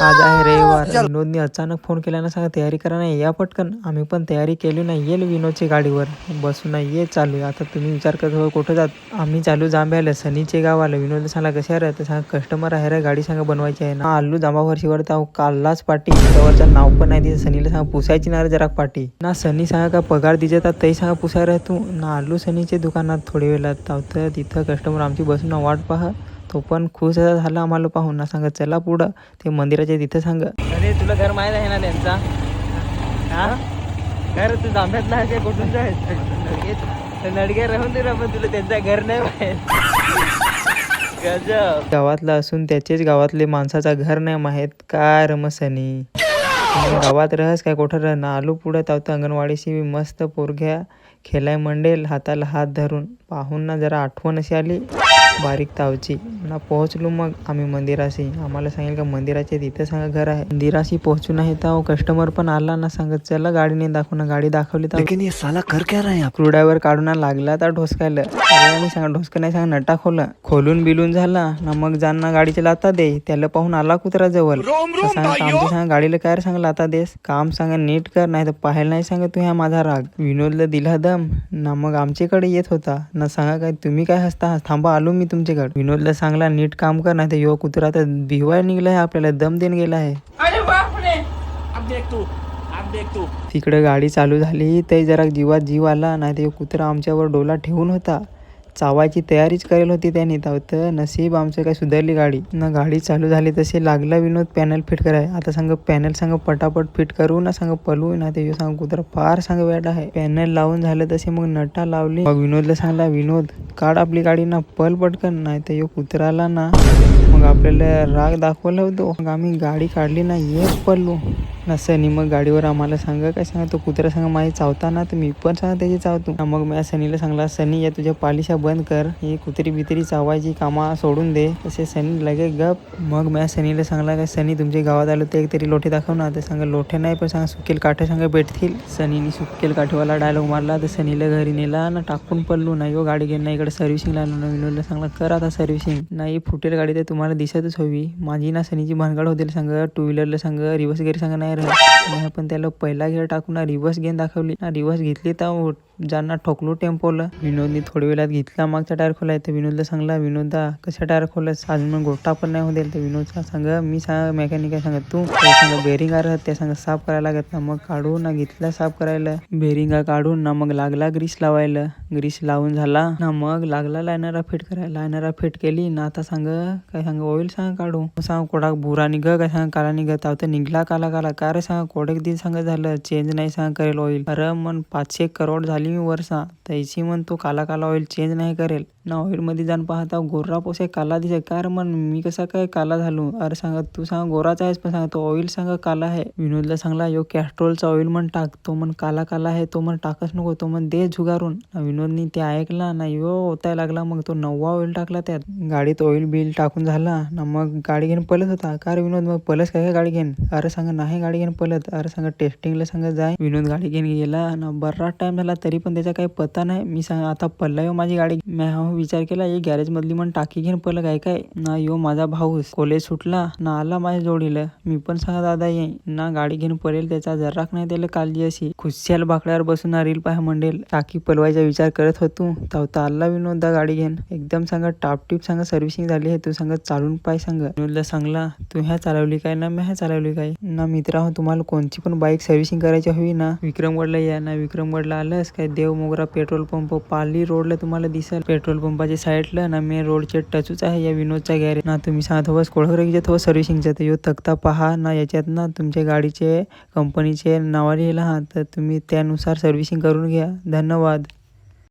आज आहे रविवार. विनोदने अचानक फोन केल्यानं सांगा तयारी करा नाही या पटकन. आम्ही पण तयारी केली नाही. येईल विनोदची गाडीवर बसून नाही ये चालू. आता तुम्ही विचार करत हो कुठं जात. आम्ही चालू जांभ्याला सनीचे गाव आलं. विनोद सांगा कशा रे तर सांगा कस्टमर आहे रे गाडी सांगा बनवायची आहे ना. आलू जांभावरशीवर तर काललाच पाठी त्यावरचं नाव पण नाही दिसत. सनीला सांगा पुसायची ना रे जरा पाठी ना. सनी सांगा का पगार दिजेतात तरी सांगा पुसाय रे तू ना. आलू सनीचे दुकानात थोडी वेळात धावतं तिथं कस्टमर आमची बसून वाट पहा. तो पण खुश झाला आम्हाला पाहून ना. सांगा चला पुढं ते मंदिराच्या तिथं सांगा. अरे तुला घर माहीत आहे ना त्यांचा हा घर तू जांभ्यातला आहे का कुठून जायचं नडगे राहून दे पण तुला त्यांचं घर नाही माहीत. गजब गावातला असून त्याचेच गावातले माणसाचा घर नाही माहीत काय रमसनी. गावात रहस काय कुठं रह ना. आलू पुढं तावतं अंगणवाडीशी मस्त पोरघ्या खेळाय मंडेल हाताला हात धरून पाहून ना जरा आठवण अशी आली बारीक तावची ना. पोहोचलो मग आम्ही मंदिराशी. आम्हाला सांगेल का मंदिराच्या तिथं सांगा घर आहे. मंदिराशी पोहोचून आहे तर कस्टमर पण आला ना. सांगत चला गाडीने दाखवू ना. गाडी दाखवली तर लेकिन ये साला कर क्या रहा है आप? क्रूडावर काढून लागला तर ढोसकायला. मी सांगा ढोसकं नाही सांगा नटा खोलून बिलून झाला ना. मग जाणं गाडीच्या लाता दे. त्याला पाहून आला कुत्रा जवळ सांगा आमच्या सांगा गाडीला काय रे सांगा लाता देस काम सांगा नीट कर नाही तर पाहायला नाही सांगा तू ह्या माझा राग. विनोदला दिला दम ना. मग आमच्याकडे येत होता ना. सांगा काय तुम्ही काय हसता थांबा आलो मी तुमच्याकडे. विनोदला सांगला नीट काम कर नाही तर यो कुत्रा तर भिवाय निघलाय आपल्याला दम देऊन गेला आहे. तिकडे गाडी चालू झाली ते जरा जीवात जीव आला नाही तर कुत्रा आमच्यावर डोला ठेवून होता. चावायची तयारीच करेल होती त्याने तर नशीब आमचं काय सुधारली गाडी ना. गाडी चालू झाली तसे लागला विनोद पॅनल फिट कराय. आता सांग पॅनल सांग पटापट फिट करू ना. सांग पलू ना ते सांग कुत्रा फार सांग वेट आहे. पॅनल लावून झालं तसे मग नटा लावली. मग विनोदला सांगला विनोद काढ आपली गाडी ना पल पटकन नाही तर यो कुत्राला ना. मग आपल्याला राग दाखवला होतो. मग आम्ही गाडी काढली ना एक पडलो ना. सनी मग गाडीवर आम्हाला सांगा काय सांगा तो कुत्रा सांगा माझी चावता ना तर मी पण सांगा त्याची चावतो. मग मी सनीला सांगला सनी या तुझ्या पालिशा बंद कर. ही कुत्री बित्री चावायची कामा सोडून दे. तसे सनी लगे गप. मग मी सनीला सांगला काय सनी तुमच्या गावात आलो ते एक तरी लोठे दाखव ना. तर सांगा लोठे नाही पण सांगा सुकेल काठे सांगा भेटतील. सनीने सुकेल काठेवाला डायलॉग मारला तर सनीला घरी नेला ना. टाकून पडलो ना. यो गाडी घेऊन ना इकडे सर्व्हिसिंगला आलो ना. विनोदला सांगला कर आता सर्व्हिसिंग नाही. फुटेल गाडी तर तुम्हाला दिसतच हवी. माझी ना सनीची भानगड होतील सांगा. टू व्हीलरला सांगा रिवर्स गेअर सांगा नाही राहत. पण त्याला पहिला गेअर टाकून ना रिवर्स गेअर दाखवली ना. रिवर्स घेतली तर ज्यांना ठोकलो टेम्पोला. विनोदने थोड्या वेळात घेतला मागचा टायर खोलाय. तर विनोदला सांगला विनोदा कशा टायर खोलस अजून मग गोष्टा पण नाही होईल. तर विनोदचा सांगा मी सांगा मेकॅनिक आहे सांगा तू सांगा बेरिंग आहे त्या सांगा साफ करायला लागत ना. मग काढून ना घेतला साफ करायला. बेरिंगा काढून ना मग लागला ग्रीस लावायला. ग्रीस लावून झाला ना. मग लागला लायनरा फिट करायला. लायनरा फिट केली ना. आता सांगा काय सांगा ऑइल सांगा काढू सांगा कोडाक बुरा निघ काय सांगा काला निघत आव तर निघला काला काला का रे सांगा कोडेक दिन सांगा झालं चेंज नाही सांगा करेल ऑइल. अरे मन 500 करोड झाली मी वर्षा त्याची मन तो काला काला ऑइल चेंज नाही करेल ना. ऑइल मध्ये जाऊन पाहता गोरा पोसे काला दिसे काय मन मी कसा काय काला झालो. अरे सांगा तू सांगा गोराचा आहेस पण सांगा तो ऑइल सांगा काला आहे. विनोदला सांगला यो कॅस्ट्रोलचा ऑइल मन टाक. तो मन काला काला आहे तो मन टाकच नको तो मन दे झुगारून. विनोदनी ते ऐकला ना. यो होताय लागला मग तो नवा ऑइल टाकला त्यात. गाडीत ऑइल बिल टाकून झाला ना. मग गाडी घेऊन पलत होता. का रे विनोद मग पलस काय गाडी घेऊन. अरे सांगा नाही गाडी घेऊन पलत. अरे सांगा टेस्टिंगला सांगा जाय. विनोद गाडी घेऊन गेला ना. बराच टाइम झाला तरी पण त्याचा काही पत्ता नाही. मी सांगा आता पल्ला यो माझी गाडी. मी विचार केला ये गॅरेज मधली मन टाकी घेऊन पल काय ना. यो माझा भाऊस कॉलेज सुटला ना आला माझ्या जोडीला. मी पण सांगा दादा येईन ना गाडी घेऊन पडेल. त्याचा जराक नाही त्याला काळजी अशी. खुशाल बाकड्यावर बसून रील पाहा मंडेल. टाकी पलवायचा विचार करत होतो तर आला विनोददा गाडी घेऊन. एकदम सांगा टापटीप सांगा सर्व्हिसिंग झाली आहे. तू सांगा चालून पाय सांगा. विनोदला सांगला तू ह्या चालवली काय ना मी ह्या चालवली काय ना. मित्रा तुम्हाला कोणची पण बाईक सर्व्हिसिंग करायची हवी ना विक्रमगडला या ना. विक्रमगडला आलंस काय देव मोगरा पेट्रोल पंप पाली रोडला तुम्हाला दिसेल. पेट्रोल पंपाच्या साईडला ना मेन रोडचे टचूच आहे या विनोदचा गॅरेज ना. तुम्ही सांगा थोडं कोळहरेच्या थोडं सर्व्हिसिंगचं तर यो तक्ता पहा ना. याच्यात ना तुमच्या गाडीचे कंपनीचे नावा लिहिला हा तर तुम्ही त्यानुसार सर्व्हिसिंग करून घ्या. धन्यवाद.